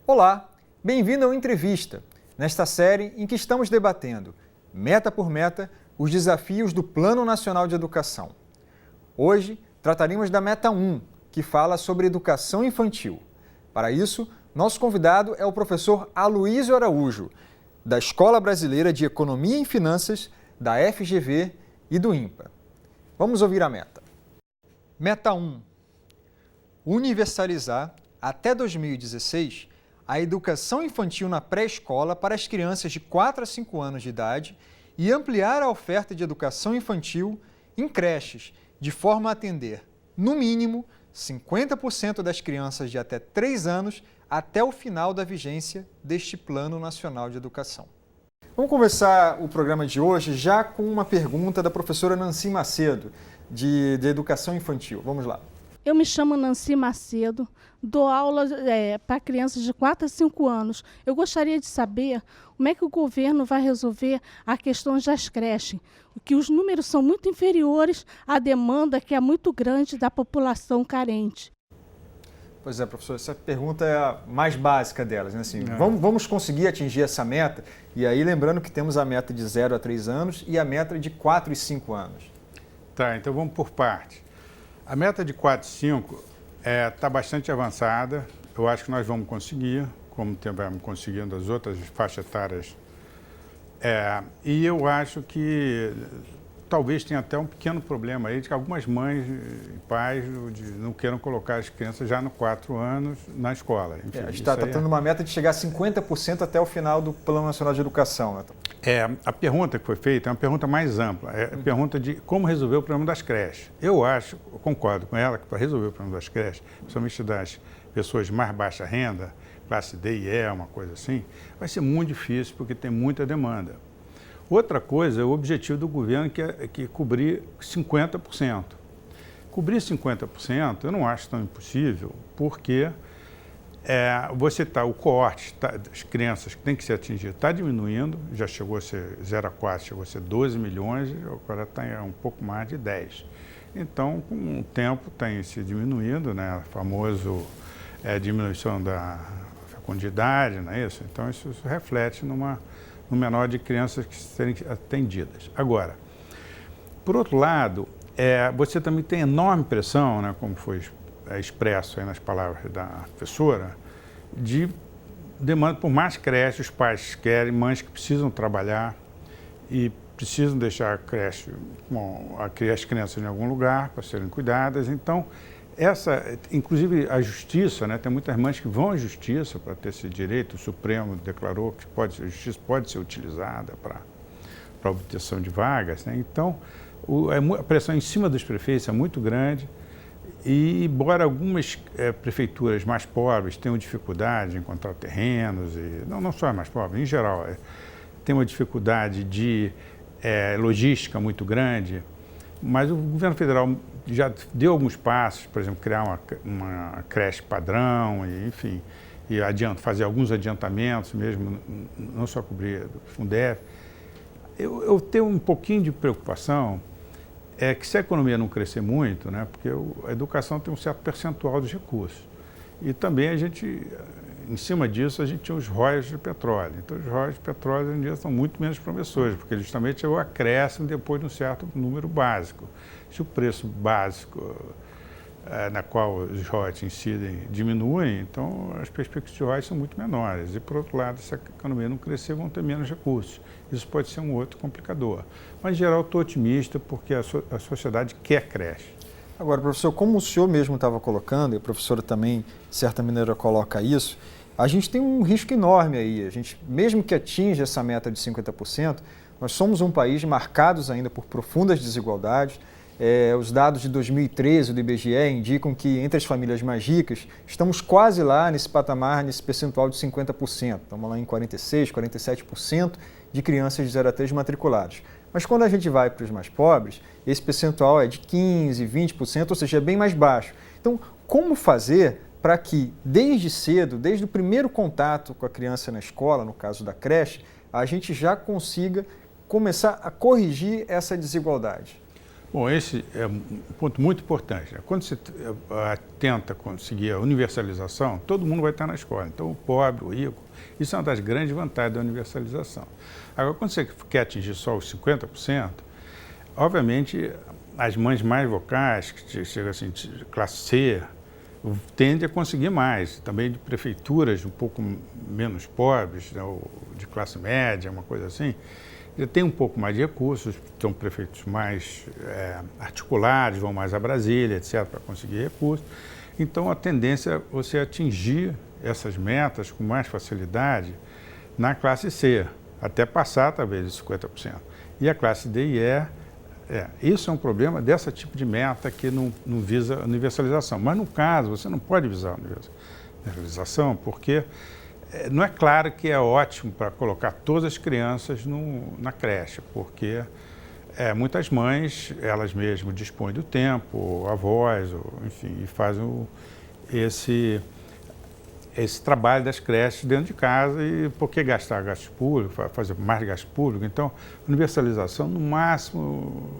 Olá, bem-vindo ao Entrevista, nesta série em que estamos debatendo, meta por meta, os desafios do Plano Nacional de Educação. Hoje, trataremos da meta 1, que fala sobre educação infantil. Para isso, nosso convidado é o professor Aloísio Araújo, da Escola Brasileira de Economia e Finanças, da FGV e do INPA. Vamos ouvir a meta. Meta 1. Universalizar, até 2016, a educação infantil na pré-escola para as crianças de 4 a 5 anos de idade e ampliar a oferta de educação infantil em creches, de forma a atender, no mínimo, 50% das crianças de até 3 anos até o final da vigência deste Plano Nacional de Educação. Vamos começar o programa de hoje já com uma pergunta da professora Nancy Macedo, de Educação Infantil. Vamos lá. Eu me chamo Nancy Macedo, dou aula para crianças de 4 a 5 anos. Eu gostaria de saber como é que o governo vai resolver a questão das creches, que os números são muito inferiores à demanda que é muito grande da população carente. Pois é, professor, essa pergunta é a mais básica delas, né? Assim, vamos conseguir atingir essa meta? E aí, lembrando que temos a meta de 0 a 3 anos e a meta de 4 e 5 anos. Tá, então vamos por parte. A meta de 4 e 5 está bastante avançada. Eu acho que nós vamos conseguir, como tivemos conseguindo as outras faixas etárias. E eu acho que talvez tenha até um pequeno problema aí de que algumas mães e pais não queiram colocar as crianças já no 4 anos na escola. Enfim, a gente está tratando uma meta de chegar a 50% até o final do Plano Nacional de Educação. Né? A pergunta que foi feita é uma pergunta mais ampla, é a pergunta de como resolver o problema das creches. Eu concordo com ela que para resolver o problema das creches, principalmente das pessoas de mais baixa renda, classe D e E, uma coisa assim, vai ser muito difícil porque tem muita demanda. Outra coisa é o objetivo do governo, que é cobrir 50%. Cobrir 50% eu não acho tão impossível, porque o coorte das crianças que tem que ser atingido está diminuindo, já chegou a ser 0 a 4, chegou a ser 12 milhões, agora está um pouco mais de 10. Então, com o tempo tem se diminuindo, né? A famosa diminuição da fecundidade, não é isso? Então, isso reflete no menor de crianças que serem atendidas. Agora, por outro lado, você também tem enorme pressão, né, como foi expresso aí nas palavras da professora, de demanda por mais creches, os pais querem, mães que precisam trabalhar e precisam deixar a creche, as crianças em algum lugar para serem cuidadas. Então, inclusive a justiça, né, tem muitas mães que vão à justiça para ter esse direito. O Supremo declarou que a justiça pode ser utilizada para obtenção de vagas, né? Então, a pressão em cima dos prefeitos é muito grande e, embora algumas prefeituras mais pobres tenham dificuldade de encontrar terrenos, e não só as mais pobres, em geral, tem uma dificuldade de logística muito grande, mas o governo federal já deu alguns passos, por exemplo, criar uma creche padrão, enfim, e fazer alguns adiantamentos mesmo, não só cobrir do Fundef. Eu tenho um pouquinho de preocupação, que se a economia não crescer muito, né, porque a educação tem um certo percentual dos recursos, e também em cima disso, a gente tinha os royalties de petróleo. Então, os royalties de petróleo, hoje em dia, são muito menos promissores, porque justamente é o acréscimo depois de um certo número básico. Se o preço básico na qual os royalties incidem diminuem, então as perspectivas de royalties são muito menores. E, por outro lado, se a economia não crescer, vão ter menos recursos. Isso pode ser um outro complicador. Mas, em geral, estou otimista porque a sociedade quer creche. Agora, professor, como o senhor mesmo estava colocando, e a professora também, de certa maneira, coloca isso, a gente tem um risco enorme aí. A gente, mesmo que atinja essa meta de 50%, nós somos um país marcado ainda por profundas desigualdades. Os dados de 2013 do IBGE indicam que entre as famílias mais ricas, estamos quase lá nesse patamar, nesse percentual de 50%. Estamos lá em 46%, 47% de crianças de 0 a 3 matriculadas. Mas quando a gente vai para os mais pobres, esse percentual é de 15%, 20%, ou seja, é bem mais baixo. Então, como fazer para que, desde cedo, desde o primeiro contato com a criança na escola, no caso da creche, a gente já consiga começar a corrigir essa desigualdade? Bom, esse é um ponto muito importante, né? Quando você tenta conseguir a universalização, todo mundo vai estar na escola. Então, o pobre, o rico, isso é uma das grandes vantagens da universalização. Agora, quando você quer atingir só os 50%, obviamente, as mães mais vocais, que chegam assim, de classe C, tendem a conseguir mais. Também de prefeituras um pouco menos pobres, né, ou de classe média, uma coisa assim, já tem um pouco mais de recursos, são prefeitos mais articulados, vão mais a Brasília, etc., para conseguir recursos. Então, a tendência é você atingir essas metas com mais facilidade na classe C, até passar, talvez, os 50%. E a classe D e E, isso é um problema desse tipo de meta que não visa a universalização. Mas, no caso, você não pode visar a universalização, porque não é claro que é ótimo para colocar todas as crianças na creche, porque muitas mães, elas mesmas dispõem do tempo, avós, enfim, e fazem esse trabalho das creches dentro de casa. E por que gastar gasto público, fazer mais gasto público? Então, universalização, no máximo,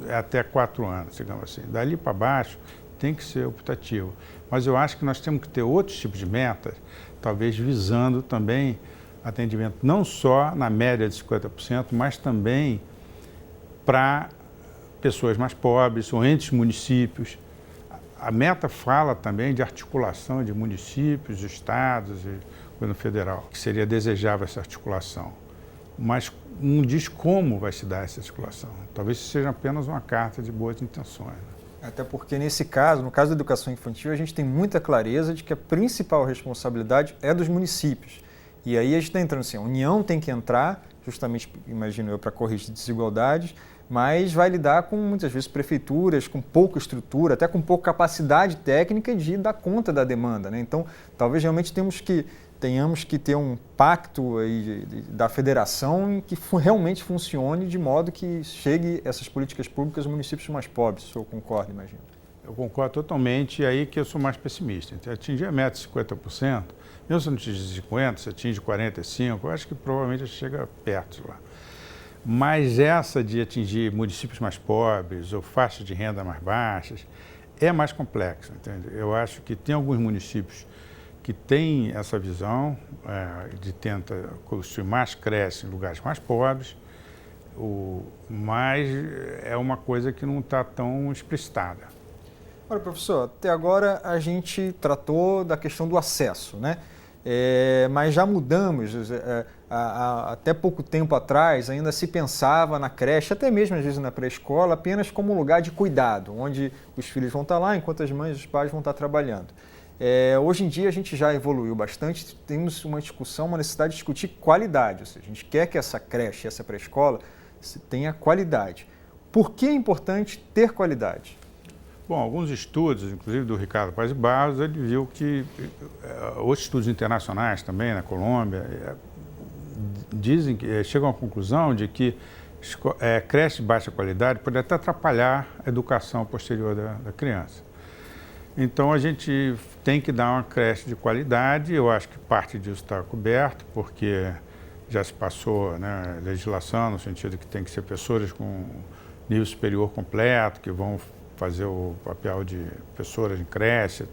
é até 4 anos, digamos assim. Dali para baixo, tem que ser optativo. Mas eu acho que nós temos que ter outros tipos de metas, talvez visando também atendimento não só na média de 50%, mas também para pessoas mais pobres ou entre municípios. A meta fala também de articulação de municípios, estados e governo federal, que seria desejável essa articulação. Mas não diz como vai se dar essa articulação. Talvez seja apenas uma carta de boas intenções. Até porque, nesse caso, no caso da educação infantil, a gente tem muita clareza de que a principal responsabilidade é dos municípios. E aí a gente está entrando assim, a União tem que entrar, justamente, imagino eu, para corrigir desigualdades, mas vai lidar com, muitas vezes, prefeituras com pouca estrutura, até com pouca capacidade técnica de dar conta da demanda, né? Então, talvez realmente tenhamos que ter um pacto aí da federação que realmente funcione de modo que chegue essas políticas públicas aos municípios mais pobres. O senhor concorda, imagino? Eu concordo totalmente, e aí que eu sou mais pessimista. Então, atingir a meta de 50%, mesmo se não atingir 50%, se atinge 45%, eu acho que provavelmente chega perto lá. Mas essa de atingir municípios mais pobres ou faixas de renda mais baixas é mais complexa, entende? Eu acho que tem alguns municípios que têm essa visão de tenta construir mais creches em lugares mais pobres, mas é uma coisa que não está tão explicitada. Olha, professor, até agora a gente tratou da questão do acesso, né? Mas já mudamos, até pouco tempo atrás ainda se pensava na creche, até mesmo às vezes na pré-escola, apenas como um lugar de cuidado, onde os filhos vão estar lá enquanto as mães e os pais vão estar trabalhando. Hoje em dia a gente já evoluiu bastante, temos uma discussão, uma necessidade de discutir qualidade, ou seja, a gente quer que essa creche, essa pré-escola tenha qualidade. Por que é importante ter qualidade? Bom, alguns estudos, inclusive do Ricardo Paz de Barros, ele viu que outros estudos internacionais também, na Colômbia, dizem que chegam à conclusão de que creche de baixa qualidade pode até atrapalhar a educação posterior da criança. Então, a gente tem que dar uma creche de qualidade. Eu acho que parte disso está coberto, porque já se passou, né, legislação no sentido de que tem que ser professores com nível superior completo, que vão fazer o papel de professoras em creche,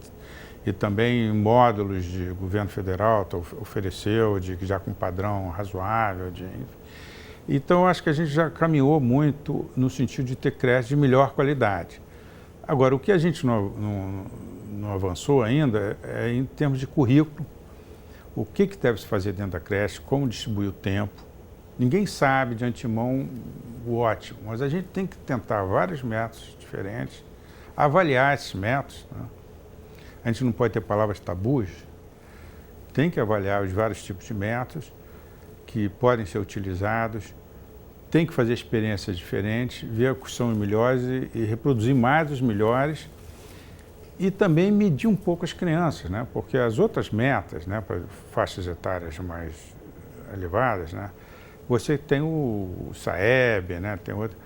e também módulos de governo federal ofereceu, já com padrão razoável. Então, acho que a gente já caminhou muito no sentido de ter creche de melhor qualidade. Agora, o que a gente não avançou ainda é em termos de currículo, o que deve se fazer dentro da creche, como distribuir o tempo. Ninguém sabe de antemão o ótimo, mas a gente tem que tentar vários métodos diferentes, avaliar esses métodos, né? A gente não pode ter palavras tabus, tem que avaliar os vários tipos de métodos que podem ser utilizados, tem que fazer experiências diferentes, ver quais são os melhores e reproduzir mais os melhores e também medir um pouco as crianças, né? Porque as outras metas, né, para faixas etárias mais elevadas, né, você tem o SAEB, né, tem outro.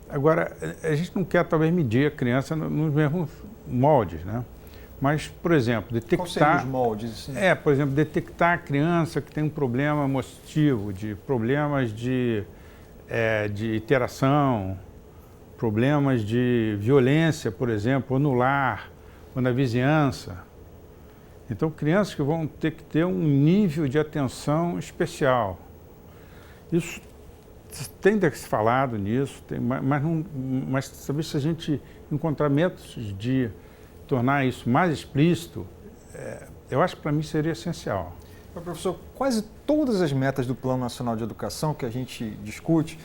Agora, a gente não quer talvez medir a criança nos mesmos moldes, né? Mas, por exemplo, detectar... Quais seriam os moldes? Assim? Por exemplo, detectar a criança que tem um problema motivo, de problemas de interação, problemas de violência, por exemplo, ou no lar, ou na vizinhança. Então, crianças que vão ter que ter um nível de atenção especial. Isso tem que ser falado nisso, mas talvez se a gente encontrar métodos de tornar isso mais explícito, eu acho que para mim seria essencial. Professor, quase todas as metas do Plano Nacional de Educação que a gente discute,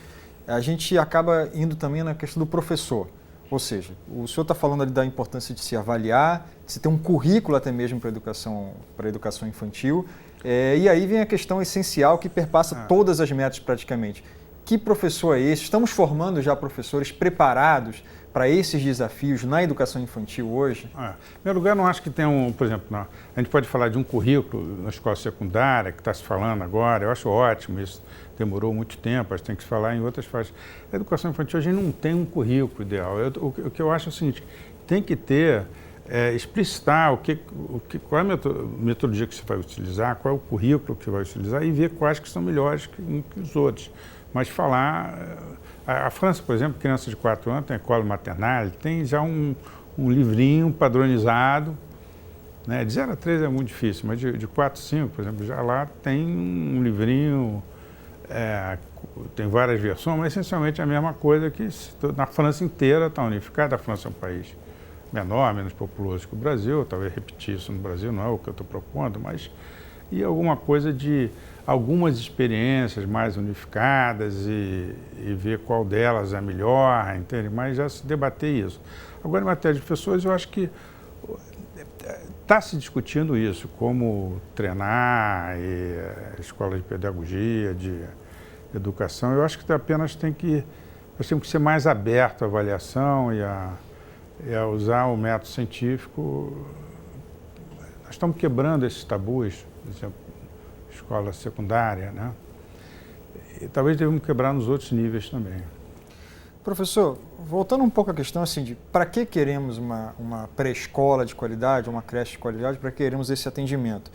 a gente acaba indo também na questão do professor. Ou seja, o senhor está falando ali da importância de se avaliar, de se ter um currículo até mesmo para a educação infantil, e aí vem a questão essencial que perpassa todas as metas praticamente. Que professor é esse? Estamos formando já professores preparados para esses desafios na educação infantil hoje? Em primeiro lugar, não acho que tem por exemplo, a gente pode falar de um currículo na escola secundária, que está se falando agora, eu acho ótimo, isso demorou muito tempo, acho que tem que se falar em outras faixas. A educação infantil, a gente não tem um currículo ideal. O que eu acho é o seguinte, tem que ter, explicitar qual é a metodologia que você vai utilizar, qual é o currículo que você vai utilizar e ver quais que são melhores que os outros. Mas falar... A França, por exemplo, criança de 4 anos tem école maternelle, tem já um livrinho padronizado, né? De 0 a 3 é muito difícil, mas de 4 a 5, por exemplo, já lá tem um livrinho, tem várias versões, mas essencialmente é a mesma coisa que na França inteira está unificada. A França é um país menor, menos populoso que o Brasil, talvez repetir isso no Brasil não é o que eu estou propondo, mas e alguma coisa de algumas experiências mais unificadas e ver qual delas é melhor, entende? Mas já se debater isso. Agora, em matéria de pessoas, eu acho que está se discutindo isso, como treinar, escola de pedagogia, de educação. Eu acho que nós temos que ser mais abertos à avaliação e a usar o método científico. Nós estamos quebrando esses tabus, por exemplo, escola secundária, né? E talvez devemos quebrar nos outros níveis também. Professor, voltando um pouco à questão assim de para que queremos uma pré-escola de qualidade, uma creche de qualidade, para que queremos esse atendimento?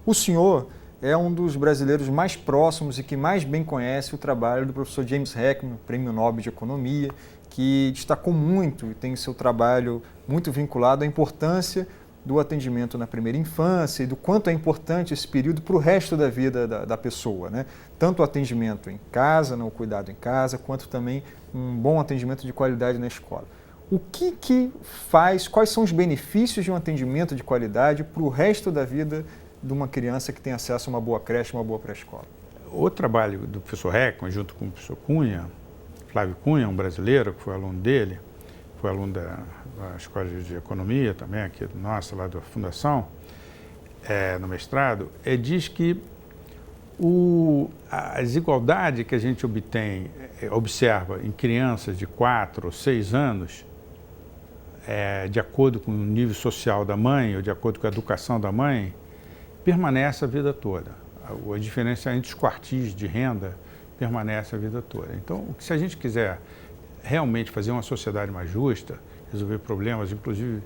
O senhor é um dos brasileiros mais próximos e que mais bem conhece o trabalho do professor James Heckman, Prêmio Nobel de Economia, que destacou muito e tem seu trabalho muito vinculado à importância do atendimento na primeira infância e do quanto é importante esse período para o resto da vida da pessoa, né? Tanto o atendimento em casa, o cuidado em casa, quanto também um bom atendimento de qualidade na escola. O que faz, quais são os benefícios de um atendimento de qualidade para o resto da vida de uma criança que tem acesso a uma boa creche, uma boa pré-escola? O trabalho do professor Heckman, junto com o professor Cunha, Flávio Cunha, um brasileiro que foi aluno dele, foi aluno da Escola de Economia também, aqui nossa, lá da Fundação, no mestrado, diz que a desigualdade que a gente observa em crianças de 4 ou 6 anos, de acordo com o nível social da mãe ou de acordo com a educação da mãe, permanece a vida toda. A diferença entre os quartis de renda permanece a vida toda. Então, se a gente quiser realmente fazer uma sociedade mais justa, resolver problemas, inclusive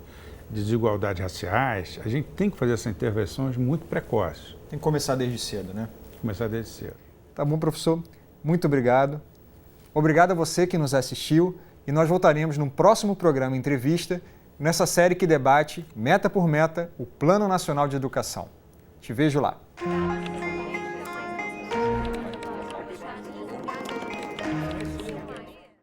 de desigualdades raciais, a gente tem que fazer essas intervenções muito precoces. Tem que começar desde cedo, né? Começar desde cedo. Tá bom, professor. Muito obrigado. Obrigado a você que nos assistiu e nós voltaremos no próximo programa Entrevista, nessa série que debate, meta por meta, o Plano Nacional de Educação. Te vejo lá.